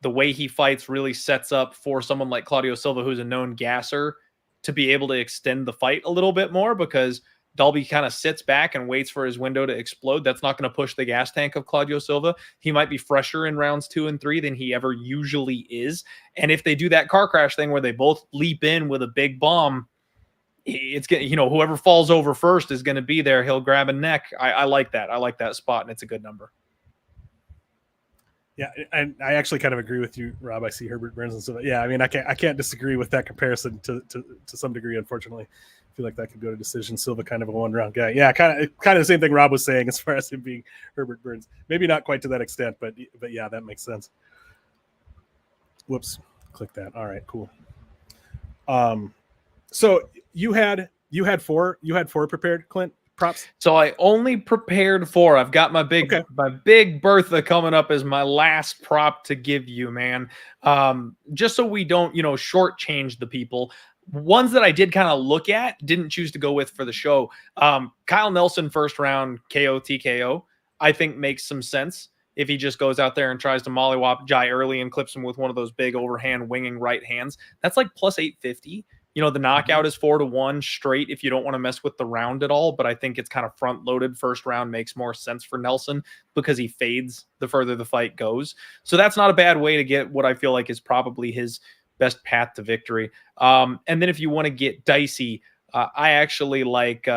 The way he fights really sets up for someone like Claudio Silva, who's a known gasser, to be able to extend the fight a little bit more, because Dalby kind of sits back and waits for his window to explode. That's not going to push the gas tank of Claudio Silva. He might be fresher in rounds 2 and 3 than he ever usually is. And if they do that car crash thing where they both leap in with a big bomb, it's getting, whoever falls over first is going to be there. He'll grab a neck. I like that. I like that spot, and it's a good number. Yeah, and I actually kind of agree with you, Rob. I see Herbert Burns and so yeah. I mean, I can't disagree with that comparison to some degree. Unfortunately, I feel like that could go to decision. Silva kind of a 1-round guy. Yeah, kind of the same thing Rob was saying as far as him being Herbert Burns. Maybe not quite to that extent, but yeah, that makes sense. Whoops, click that. All right, cool. So you had 4 prepared, Clint, props? So I only prepared 4. I've got my big Bertha coming up as my last prop to give you, man. Just so we don't, shortchange the people. Ones that I did kind of look at, didn't choose to go with for the show. Kyle Nelson, first round KO TKO, I think makes some sense. If he just goes out there and tries to mollywop Jai early and clips him with one of those big overhand winging right hands, that's like plus 850. The knockout is 4-1 straight if you don't want to mess with the round at all. But I think it's kind of front loaded. First round makes more sense for Nelson because he fades the further the fight goes. So that's not a bad way to get what I feel like is probably his best path to victory. And then if you want to get dicey, I actually like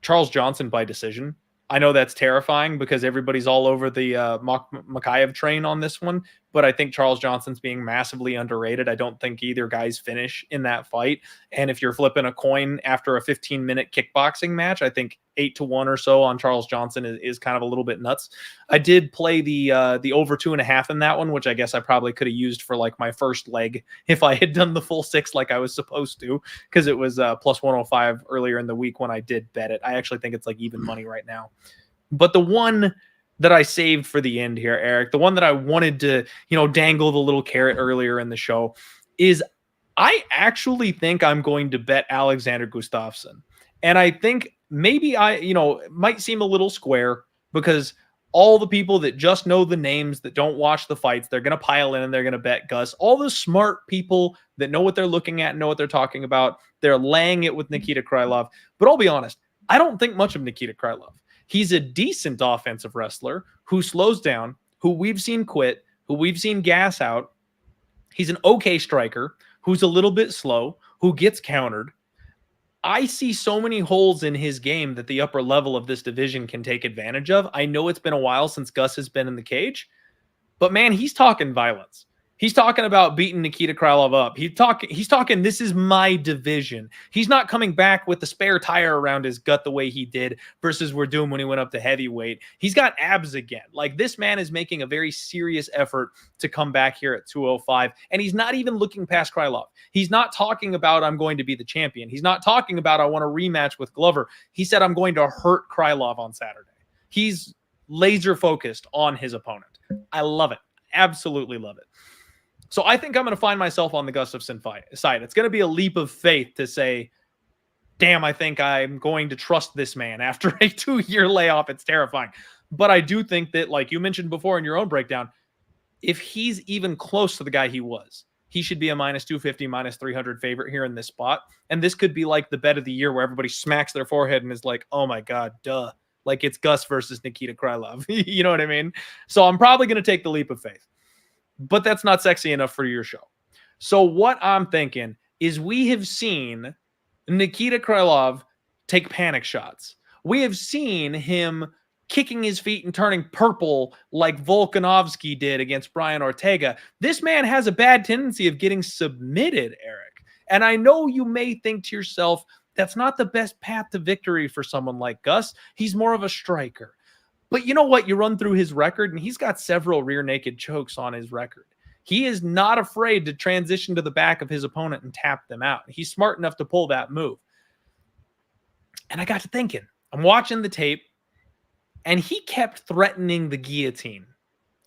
Charles Johnson by decision. I know that's terrifying because everybody's all over the Makayev train on this one, but I think Charles Johnson's being massively underrated. I don't think either guys finish in that fight. And if you're flipping a coin after a 15-minute kickboxing match, I think 8-1 or so on Charles Johnson is kind of a little bit nuts. I did play the over 2.5 in that one, which I guess I probably could have used for like my first leg if I had done the full 6 like I was supposed to, because it was plus 105 earlier in the week when I did bet it. I actually think it's like even money right now. But the one that I saved for the end here, Eric, the one that I wanted to, dangle the little carrot earlier in the show, is I actually think I'm going to bet Alexander Gustafsson. And I think maybe might seem a little square because all the people that just know the names that don't watch the fights, they're going to pile in and they're going to bet Gus. All the smart people that know what they're looking at, know what they're talking about, they're laying it with Nikita Krylov. But I'll be honest, I don't think much of Nikita Krylov. He's a decent offensive wrestler who slows down, who we've seen quit, who we've seen gas out. He's an okay striker who's a little bit slow, who gets countered. I see so many holes in his game that the upper level of this division can take advantage of. I know it's been a while since Gus has been in the cage, but man, he's talking violence. He's talking about beating Nikita Krylov up. He's talking, this is my division. He's not coming back with the spare tire around his gut the way he did versus Werdum when he went up to heavyweight. He's got abs again. Like, this man is making a very serious effort to come back here at 205, and he's not even looking past Krylov. He's not talking about, I'm going to be the champion. He's not talking about, I want a rematch with Glover. He said, I'm going to hurt Krylov on Saturday. He's laser focused on his opponent. I love it. Absolutely love it. So I think I'm going to find myself on the Gustafsson side. It's going to be a leap of faith to say, damn, I think I'm going to trust this man after a 2-year layoff. It's terrifying. But I do think that, like you mentioned before in your own breakdown, if he's even close to the guy he was, he should be a minus 250, minus 300 favorite here in this spot. And this could be like the bet of the year where everybody smacks their forehead and is like, oh my God, duh. Like, it's Gus versus Nikita Krylov. You know what I mean? So I'm probably going to take the leap of faith. But that's not sexy enough for your show. So what I'm thinking is, we have seen Nikita Krylov take panic shots. We have seen him kicking his feet and turning purple like Volkanovski did against Brian Ortega. This man has a bad tendency of getting submitted, Erik. And I know you may think to yourself, that's not the best path to victory for someone like Gus. He's more of a striker. But you know what? You run through his record, and he's got several rear naked chokes on his record. He is not afraid to transition to the back of his opponent and tap them out. He's smart enough to pull that move. And I got to thinking, I'm watching the tape, and he kept threatening the guillotine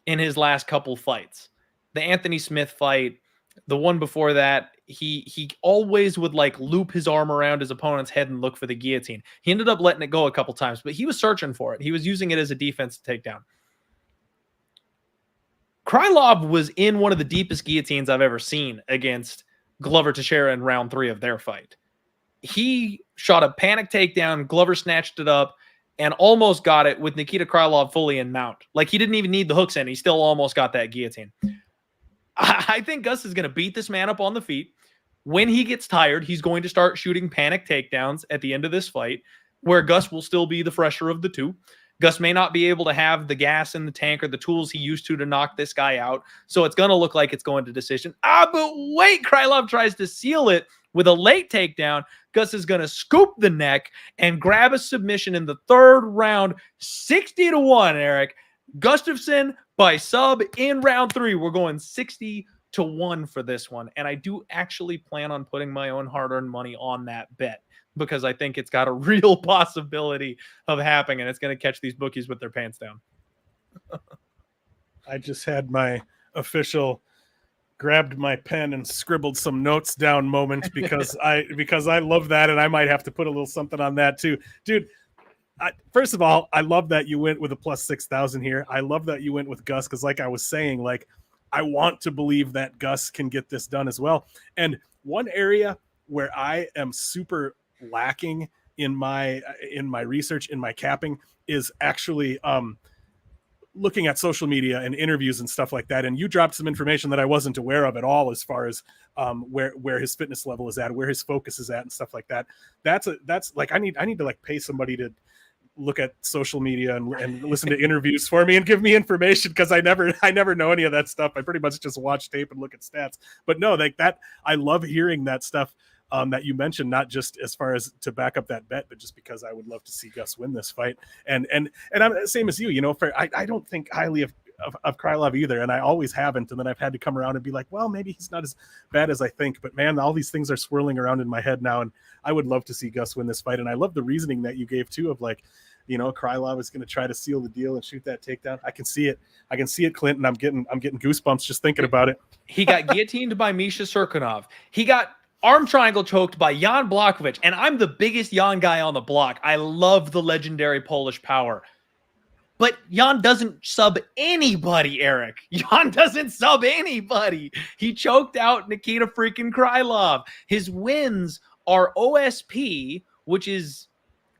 in his last couple fights. The Anthony Smith fight, the one before that, he always would like loop his arm around his opponent's head and look for the guillotine. He ended up letting it go a couple times, but he was searching for it. He was using it as a defense to take down. Krylov was in one of the deepest guillotines I've ever seen against Glover Teixeira in round 3 of their fight. He shot a panic takedown. Glover snatched it up and almost got it with Nikita Krylov fully in mount. Like, he didn't even need the hooks in. He still almost got that guillotine. I think Gus is going to beat this man up on the feet. When he gets tired, he's going to start shooting panic takedowns at the end of this fight, where Gus will still be the fresher of the two. Gus may not be able to have the gas in the tank or the tools he used to knock this guy out. So it's going to look like it's going to decision. But wait, Krylov tries to seal it with a late takedown. Gus is going to scoop the neck and grab a submission in the 3rd round, 60-1, Erik. Gustafsson by sub in round 3. We're going 60-1 for this one. And I do actually plan on putting my own hard-earned money on that bet, because I think it's got a real possibility of happening, and it's going to catch these bookies with their pants down. I just had my official grabbed my pen and scribbled some notes down moment because I love that, and I might have to put a little something on that too. Dude, first of all, I love that you went with a plus 6,000 here. I love that you went with Gus, because like I was saying, like, I want to believe that Gus can get this done as well. And one area where I am super lacking in my research, in my capping, is actually looking at social media and interviews and stuff like that. And you dropped some information that I wasn't aware of at all, as far as where his fitness level is at, where his focus is at, and stuff like that. That's like, I need to like pay somebody to look at social media and listen to interviews for me and give me information, because I never know any of that stuff. I pretty much just watch tape and look at stats. But no, like that, I love hearing that stuff that you mentioned, not just as far as to back up that bet, but just because I would love to see Gus win this fight. And I'm the same as you, you know, I don't think highly of Krylov either, and I always haven't. And then I've had to come around and be like, well, maybe he's not as bad as I think. But man, all these things are swirling around in my head now, and I would love to see Gus win this fight. And I love the reasoning that you gave too, of like, you know, Krylov is going to try to seal the deal and shoot that takedown. I can see it, Clint, and I'm getting goosebumps just thinking about it. He got guillotined by Misha Serkinov. He got arm triangle choked by Jan Blachowicz. And I'm the biggest Jan guy on the block. I love the legendary Polish power. But Jan doesn't sub anybody, Erik. Jan doesn't sub anybody. He choked out Nikita freaking Krylov. His wins are OSP, which is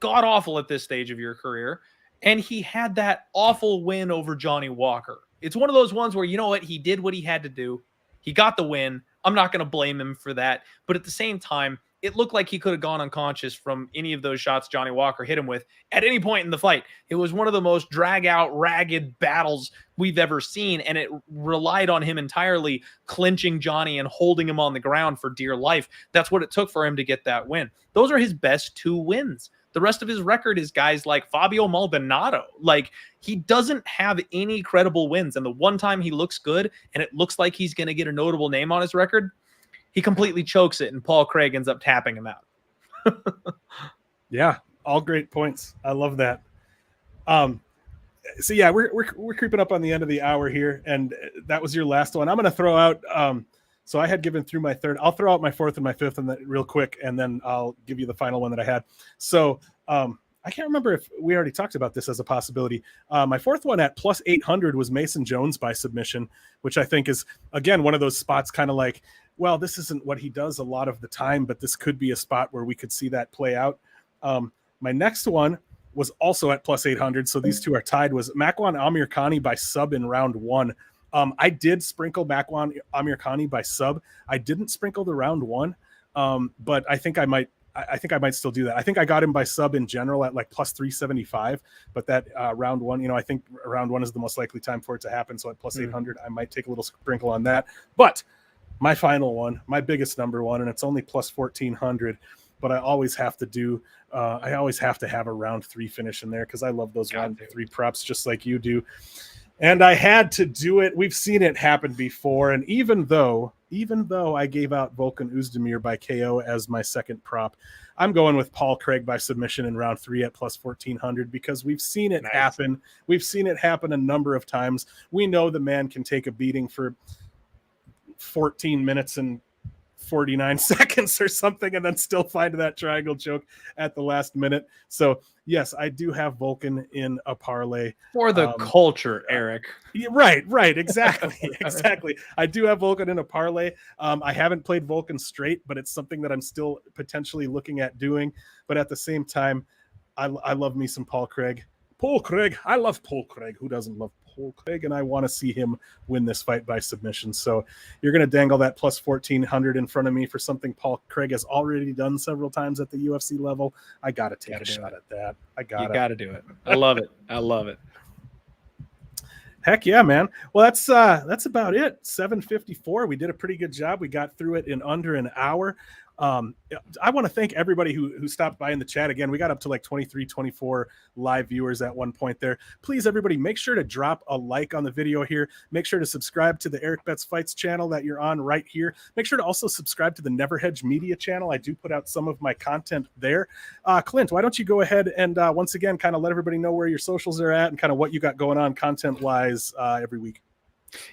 god-awful at this stage of your career. And he had that awful win over Johnny Walker. It's one of those ones where, you know what? He did what he had to do. He got the win. I'm not going to blame him for that. But at the same time, it looked like he could have gone unconscious from any of those shots Johnny Walker hit him with at any point in the fight. It was one of the most drag-out, ragged battles we've ever seen, and it relied on him entirely clinching Johnny and holding him on the ground for dear life. That's what it took for him to get that win. Those are his best 2 wins. The rest of his record is guys like Fabio Maldonado. Like, he doesn't have any credible wins, and the one time he looks good and it looks like he's going to get a notable name on his record, he completely chokes it, and Paul Craig ends up tapping him out. Yeah, all great points. I love that. So yeah, we're creeping up on the end of the hour here, and that was your last one. I'm going to throw out. So I had given through my third. I'll throw out my fourth and my fifth, and then real quick, and then I'll give you the final one that I had. So I can't remember if we already talked about this as a possibility. My fourth one at plus 800 was Mason Jones by submission, which I think is, again, one of those spots kind of like, well, this isn't what he does a lot of the time, but this could be a spot where we could see that play out. My next one was also at plus 800. So these two are tied, was Makwan Amirkhani by sub in round 1. I did sprinkle Makwan Amirkhani by sub. I didn't sprinkle the round 1, but I think I might still do that. I think I got him by sub in general at like plus 375, but that round 1, I think round 1 is the most likely time for it to happen. So at plus 800, I might take a little sprinkle on that. But my final one, my biggest number one, and it's only plus 1400, but I always have to have a round 3 finish in there because I love those round 3 props just like you do. And I had to do it. We've seen it happen before. And even though I gave out Volkan Oezdemir by KO as my second prop, I'm going with Paul Craig by submission in round 3 at plus 1400 because we've seen it happen. We've seen it happen a number of times. We know the man can take a beating for 14 minutes and 49 seconds or something and then still find that triangle choke at the last minute. So yes, I do have Volkan in a parlay for the culture, Erik. Yeah, right. Exactly. I do have Volkan in a parlay. I haven't played Volkan straight, but it's something that I'm still potentially looking at doing. But at the same time, I love me some Paul Craig. I love Paul Craig. Who doesn't love Paul Craig? And I want to see him win this fight by submission. So you're going to dangle that plus 1400 in front of me for something Paul Craig has already done several times at the UFC level. I got to take a shot at that. You got to do it. I love it. I love it. Heck yeah, man. Well, that's about it. 7:54. We did a pretty good job. We got through it in under an hour. I want to thank everybody who stopped by in the chat. Again, we got up to like 23, 24 live viewers at one point there. Please, everybody, make sure to drop a like on the video here. Make sure to subscribe to the Erik Betts Fights channel that you're on right here. Make sure to also subscribe to the Never Hedge Media channel. I do put out some of my content there. Clint, why don't you go ahead and once again, kind of let everybody know where your socials are at and kind of what you got going on content-wise every week.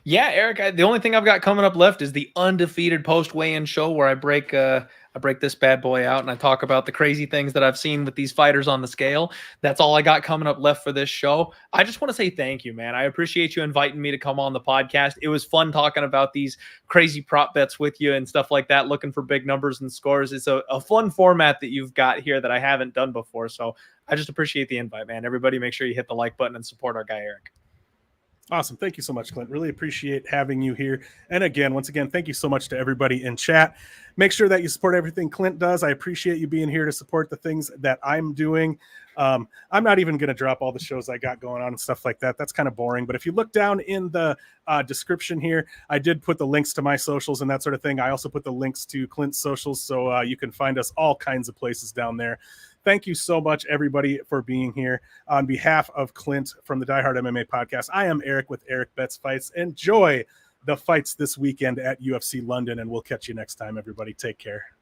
Yeah, Erik, the only thing I've got coming up left is the undefeated post-weigh-in show where I break this bad boy out and I talk about the crazy things that I've seen with these fighters on the scale. That's all I got coming up left for this show. I just want to say thank you, man. I appreciate you inviting me to come on the podcast. It was fun talking about these crazy prop bets with you and stuff like that, looking for big numbers and scores. It's a fun format that you've got here that I haven't done before. So I just appreciate the invite, man. Everybody make sure you hit the like button and support our guy, Erik. Awesome. Thank you so much, Clint. Really appreciate having you here. And again, once again, thank you so much to everybody in chat. Make sure that you support everything Clint does. I appreciate you being here to support the things that I'm doing. I'm not even going to drop all the shows I got going on and stuff like that. That's kind of boring. But if you look down in the description here, I did put the links to my socials and that sort of thing. I also put the links to Clint's socials, so you can find us all kinds of places down there. Thank you so much, everybody, for being here. On behalf of Clint from the DieHard MMA Podcast, I am Erik with Erik Betts Fights. Enjoy the fights this weekend at UFC London, and we'll catch you next time, everybody. Take care.